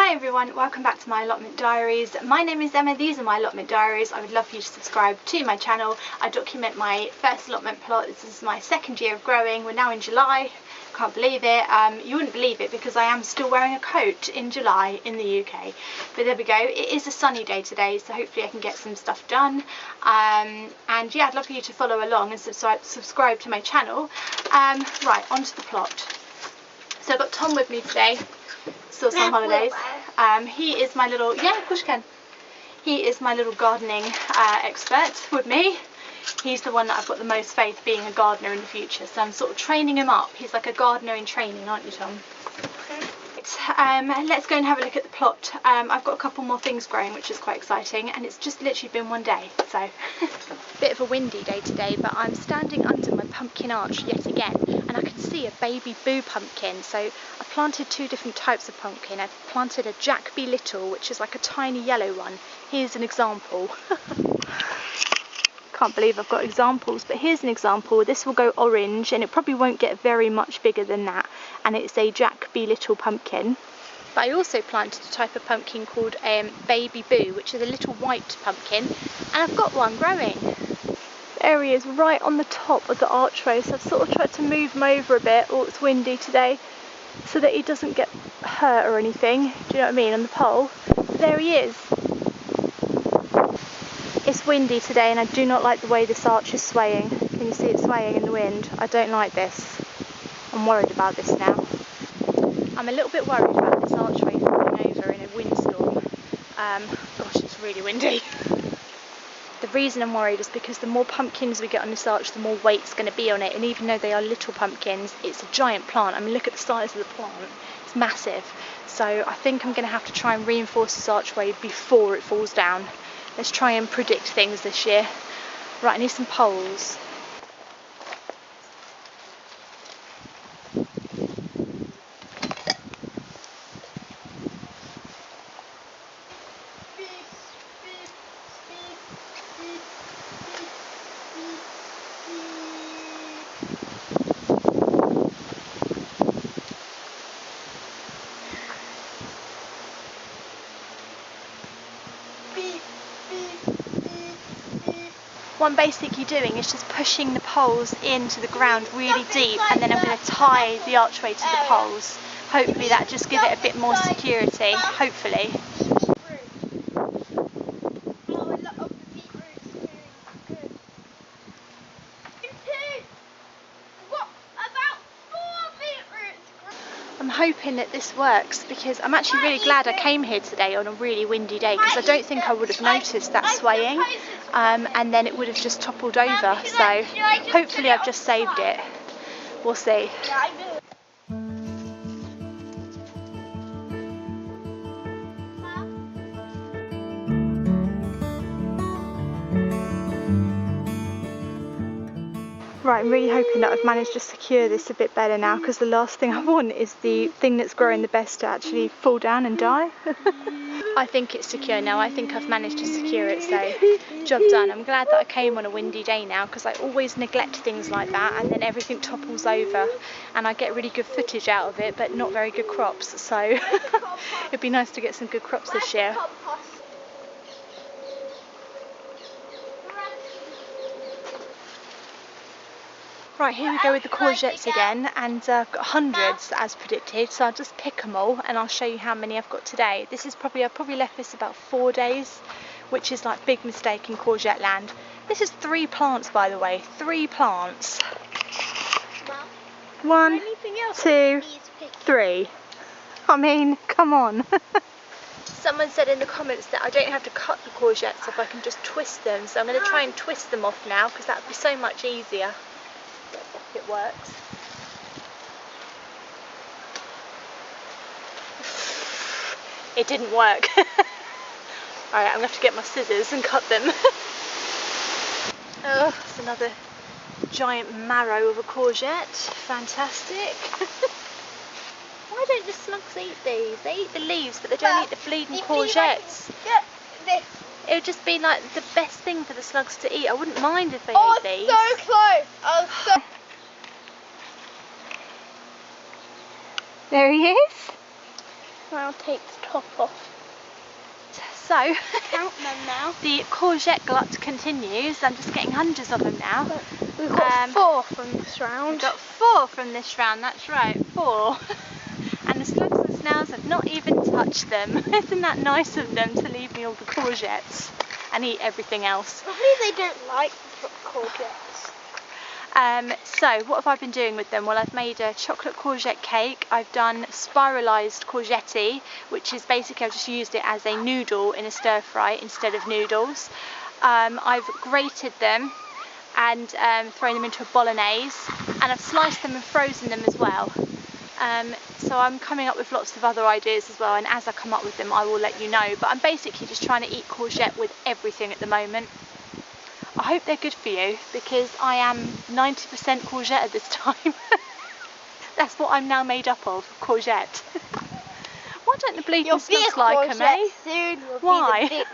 Everyone, welcome back to my allotment diaries. My name is Emma, these are my allotment diaries. I would love for you to subscribe to my channel. I document my first allotment plot. This is my second year of growing. We're now in July. Can't believe it. You wouldn't believe it because I am still wearing a coat in July in the UK. But there we go. It is a sunny day today, so hopefully I can get some stuff done. And yeah, I'd love for you to follow along and subscribe to my channel. Right, on to the plot. So I've got Tom with me today. Still some holidays. He is my little, yeah, of course you can. He is my little gardening expert with me. He's the one that I've got the most faith being a gardener in the future. So I'm sort of training him up. He's like a gardener in training, aren't you, Tom? Let's go and have a look at the plot. I've got a couple more things growing, which is quite exciting, and it's just literally been one day, so. Bit of a windy day today, but I'm standing under my pumpkin arch yet again, and I can see a baby boo pumpkin. So I planted two different types of pumpkin. I've planted a Jack Be Little, which is like a tiny yellow one. Here's an example. Can't believe I've got examples, but here's an example. This will go orange and it probably won't get very much bigger than that, and it's a Jack Be Little pumpkin. But I also planted a type of pumpkin called Baby Boo, which is a little white pumpkin, and I've got one growing. There he is, right on the top of the archway, so I've sort of tried to move him over a bit. Oh, it's windy today, so that he doesn't get hurt or anything, do you know what I mean, on the pole. But there he is. It's windy today and I do not like the way this arch is swaying. Can you see it swaying in the wind? I don't like this. I'm worried about this now. I'm a little bit worried about this archway falling over in a windstorm. Gosh, it's really windy. The reason I'm worried is because the more pumpkins we get on this arch, the more weight's going to be on it. And even though they are little pumpkins, it's a giant plant. I mean, look at the size of the plant. It's massive. So I think I'm going to have to try and reinforce this archway before it falls down. Let's try and predict things this year. Right, I need some poles. What I'm basically doing is just pushing the poles into the ground really deep, and then I'm going to tie the archway to the poles. Hopefully that just gives it a bit more security, hopefully. I'm hoping that this works, because I'm actually really glad I came here today on a really windy day, because I don't think I would have noticed that swaying, and then it would have just toppled over. So hopefully I've just saved it. We'll see. Right, I'm really hoping that I've managed to secure this a bit better now, because the last thing I want is the thing that's growing the best to actually fall down and die. I think it's secure now. I think I've managed to secure it, so job done. I'm glad that I came on a windy day now, because I always neglect things like that and then everything topples over and I get really good footage out of it, but not very good crops. So it'd be nice to get some good crops this year. Right, here we go with the courgettes again, and I've got hundreds as predicted, so I'll just pick them all and I'll show you how many I've got today. This is I've probably left this about 4 days, which is like big mistake in courgette land. This is 3 plants, by the way, 3 plants. One, 2, 3. I mean, come on. Someone said in the comments that I don't have to cut the courgettes if I can just twist them, so I'm going to try and twist them off now, because that would be so much easier. It works. It didn't work. Alright, I'm going to have to get my scissors and cut them. Oh, it's another giant marrow of a courgette. Fantastic. Why don't the slugs eat these? They eat the leaves, but they don't eat the bleeding courgettes. It would just be like the best thing for the slugs to eat. I wouldn't mind if they ate these. Oh, so close! Oh, so... There he is. I'll take the top off. So, Count them now. the courgette glut continues. I'm just getting hundreds of them now. We've got 4 from this round. We've got 4 from this round, that's right, 4. And the slugs and snails have not even touched them. Isn't that nice of them to leave me all the courgettes and eat everything else? Probably they don't like courgettes. So what have I been doing with them? Well, I've made a chocolate courgette cake. I've done spiralised courgette, which is basically I've just used it as a noodle in a stir fry instead of noodles. I've grated them and thrown them into a bolognese, and I've sliced them and frozen them as well. So I'm coming up with lots of other ideas as well, and as I come up with them I will let you know. But I'm basically just trying to eat courgette with everything at the moment. I hope they're good for you, because I am 90% courgette at this time. That's what I'm now made up of, courgette. Why don't the bleeding slugs like them, eh? Soon Why?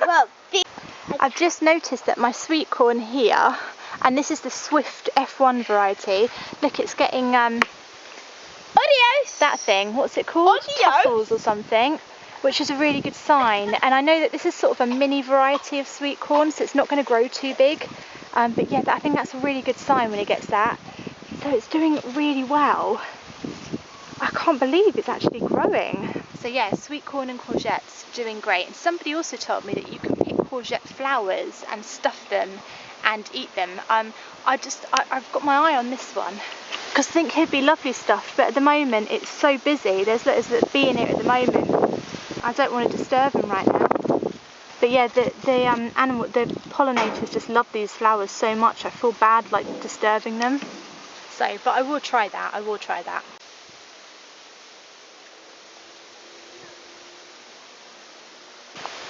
I've just noticed that my sweet corn here, and this is the Swift F1 variety, look, it's getting Adios! that thing, what's it called? Adios. Tussles or something, which is a really good sign. And I know that this is sort of a mini variety of sweet corn, so it's not going to grow too big. But yeah, I think that's a really good sign when it gets that. So it's doing really well. I can't believe it's actually growing. So yeah, sweet corn and courgettes doing great. And somebody also told me that you can pick courgette flowers and stuff them and eat them. I've got my eye on this one, because I think he'd be lovely stuff, but at the moment it's so busy. There's a bee in it at the moment. I don't want to disturb him right now. But yeah, the pollinators just love these flowers so much. I feel bad like disturbing them. So, but I will try that. I will try that.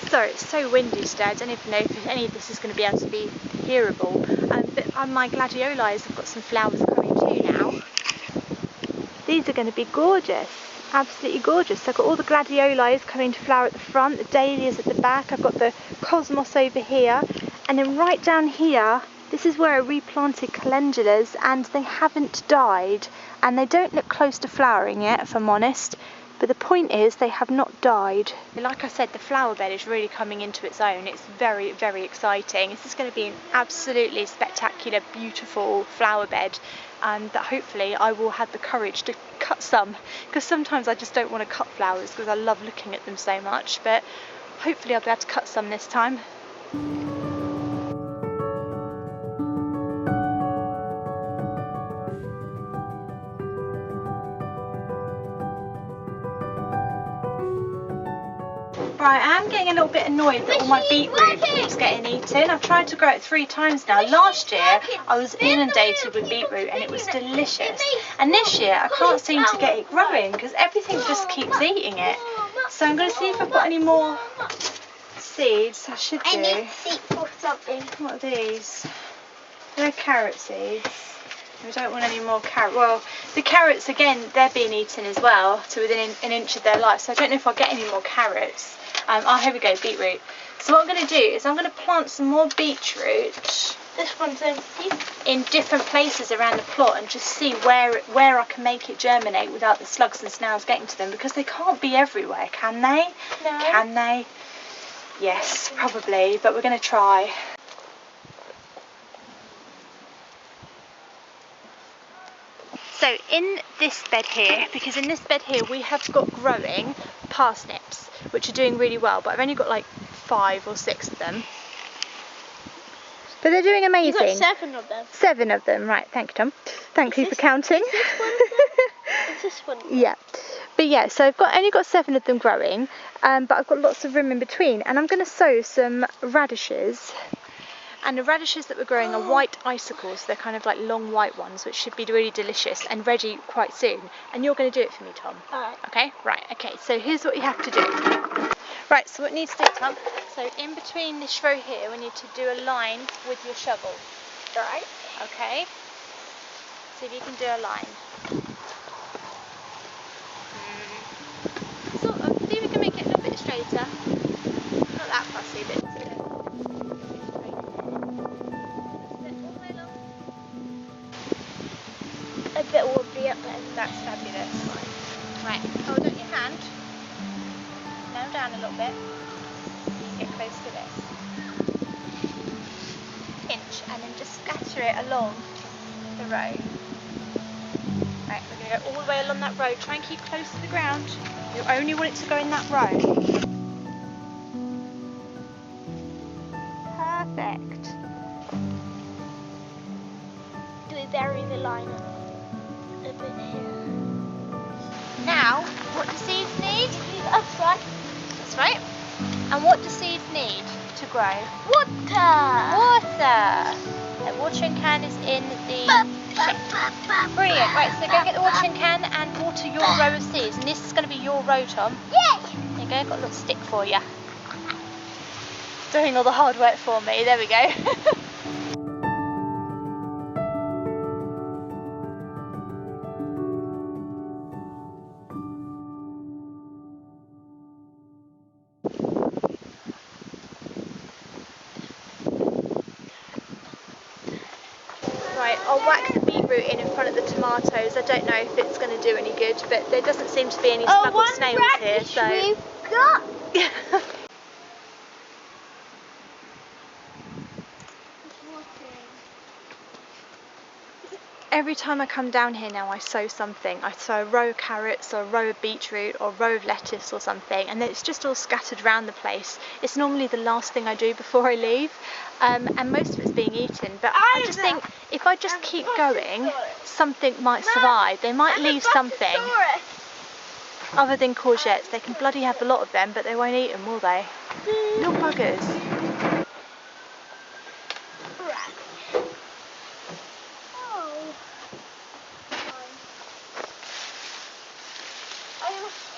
Sorry, it's so windy today. I don't even know if any of this is going to be able to be hearable. But on my gladiolus, I've got some flowers coming too now. These are going to be gorgeous. Absolutely gorgeous. So I've got all the gladiolus coming to flower at the front, the dahlias at the back, I've got the cosmos over here, and then right down here, this is where I replanted calendulas, and they haven't died, and they don't look close to flowering yet, if I'm honest, but the point is they have not died. Like I said, the flower bed is really coming into its own. It's very, very exciting. This is going to be an absolutely spectacular, beautiful flower bed, and that hopefully I will have the courage to cut some, because sometimes I just don't want to cut flowers because I love looking at them so much, but hopefully I'll be able to cut some this time. Right, I am getting a little bit annoyed that all my beetroot keeps getting eaten. I've tried to grow it 3 times now. Last year I was inundated with beetroot and it was delicious. And this year I can't seem to get it growing because everything just keeps eating it. So I'm going to see if I've got any more seeds. I should do. I need seed for something. What are these? They're carrot seeds. We don't want any more carrot. Well, the carrots again, they're being eaten as well to within an inch of their life. So I don't know if I'll get any more carrots. Oh, here we go, beetroot. So what I'm going to do is I'm going to plant some more beetroot. This one's empty. In different places around the plot, and just see where I can make it germinate without the slugs and snails getting to them, because they can't be everywhere, can they? No. Can they? Yes, probably, but we're going to try. So in this bed here, because in this bed here we have got growing parsnips, which are doing really well, but I've only got like 5 or 6 of them. But they're doing amazing. You've got 7 of them. 7 of them, right, thank you, Tom. Thank you for counting. Is this one? Yeah. But yeah, so I've only got 7 of them growing, but I've got lots of room in between, and I'm going to sow some radishes. And the radishes that we're growing are white icicles. They're kind of like long white ones, which should be really delicious and ready quite soon. And you're going to do it for me, Tom. Alright. Okay? Right, okay. So here's what you have to do. Right, so what you need to do, Tom, so in between this row here, we need to do a line with your shovel. Right. Okay? See if you can do a line. Sort of. See if we can make it a little bit straighter. Not that fussy, but just a bit. All the way along. A bit wobbly up there. That's fabulous. Right, hold up your hand. Now down a little bit. Get close to this. Pinch and then just scatter it along the row. Right, we're going to go all the way along that row. Try and keep close to the ground. You only want it to go in that row. Perfect. Do we bury the line a bit here? Now, what do seeds need? That's right. That's right. And what do seeds need to grow? Water. Water. The watering can is in the shed. Brilliant. Right, so go get the watering can and water your row of seeds. And this is going to be your row, Tom. Yay! There you go, got a little stick for you. Doing all the hard work for me. There we go. Right, I'll whack the beetroot in front of the tomatoes. I don't know if it's going to do any good, but there doesn't seem to be any snuggled snails here, so... We've got. Every time I come down here now I sow something. I sow a row of carrots or a row of beetroot or a row of lettuce or something, and it's just all scattered around the place. It's normally the last thing I do before I leave, and most of it's being eaten, but I just think if I just keep going, something might survive. They might leave something. Other than courgettes. They can bloody have a lot of them, but they won't eat them, will they? Little buggers.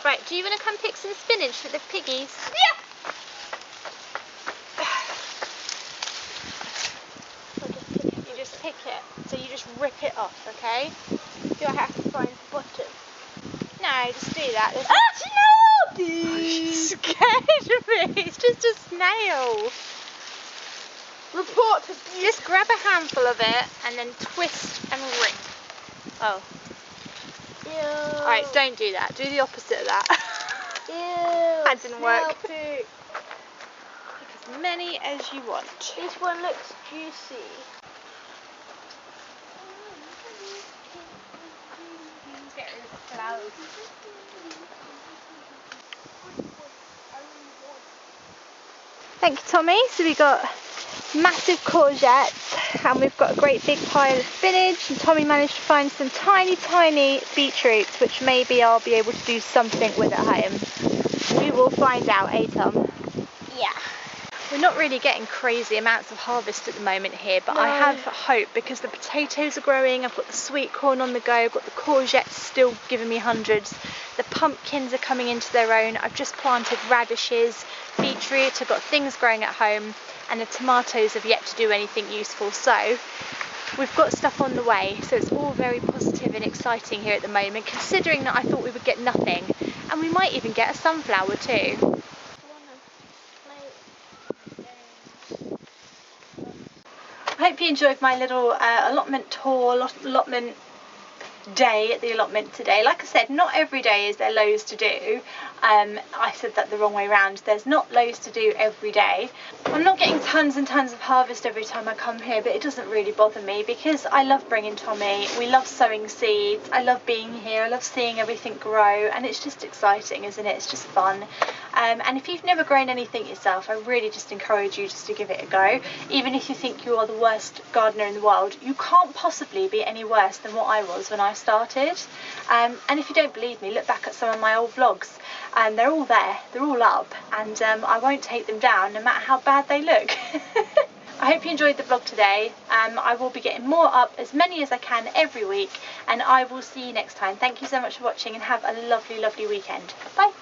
Right, do you want to come pick some spinach for the piggies? Yeah. You just pick it, so you just rip it off, okay? Do I have to find the bottom? No, just do that. No! You scared me. It's just a snail. Report to Just grab a handful of it and then twist and rip. Oh. Ew. Alright, don't do that. Do the opposite of that. Ew. That didn't work. Pick. Pick as many as you want. This one looks juicy. Get rid of the flowers. Thank you, Tommy. So we got massive courgettes and we've got a great big pile of spinach, and Tommy managed to find some tiny beetroots, which maybe I'll be able to do something with at home. We will find out, eh Tom? Yeah. We're not really getting crazy amounts of harvest at the moment here, but I have hope because the potatoes are growing, I've got the sweet corn on the go, I've got the courgettes still giving me hundreds, the pumpkins are coming into their own, I've just planted radishes, beetroot, I've got things growing at home, and the tomatoes have yet to do anything useful. So we've got stuff on the way, so it's all very positive and exciting here at the moment, considering that I thought we would get nothing, and we might even get a sunflower too. I hope you enjoyed my little allotment tour, allotment day at the allotment today. Like I said, not every day is there loads to do. I said that the wrong way round. There's not loads to do every day. I'm not getting tons and tons of harvest every time I come here, but it doesn't really bother me because I love bringing Tommy. We love sowing seeds. I love being here. I love seeing everything grow, and it's just exciting, isn't it? It's just fun. And if you've never grown anything yourself, I really just encourage you just to give it a go. Even if you think you are the worst gardener in the world, you can't possibly be any worse than what I was when I started. And if you don't believe me, look back at some of my old vlogs, and they're all there, they're all up, and I won't take them down no matter how bad they look. I hope you enjoyed the vlog today. I will be getting more up, as many as I can every week, and I will see you next time. Thank you so much for watching and have a lovely weekend. Bye.